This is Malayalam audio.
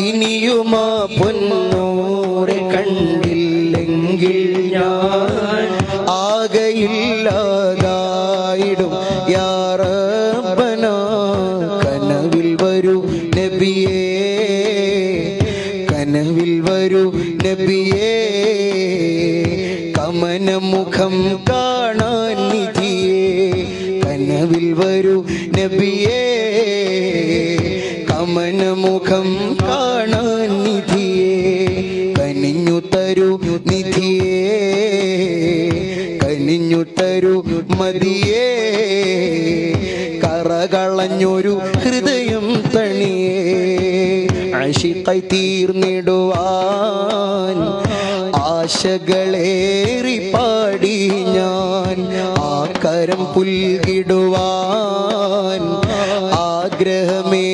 ഇനിയുമാ പൊന്നൂറെ കണ്ടില്ലെങ്കിൽ ഞാൻ ആകയില്ലാതായിടും യാ റബ്ബനാ. കനവിൽ വരൂ നബിയേ, കനവിൽ വരൂ നബിയേ, കമനമുഖം കാണാൻ നിധിയേ. കനവിൽ വരൂ നബിയേ, കമനമുഖം കാണാൻ നിധിയേ. കനിഞ്ഞു തരൂ നിധിയേ, കനിഞ്ഞു തരൂ മതിയേ, കറകളഞ്ഞൊരു ഹൃദയം തണിയേ. ആശിഖായി തീർന്നിടുവാൻ ആശകളേറി പാടി ഞാൻ, ആ കരം പുൽകിടുവാൻ ആഗ്രഹമേ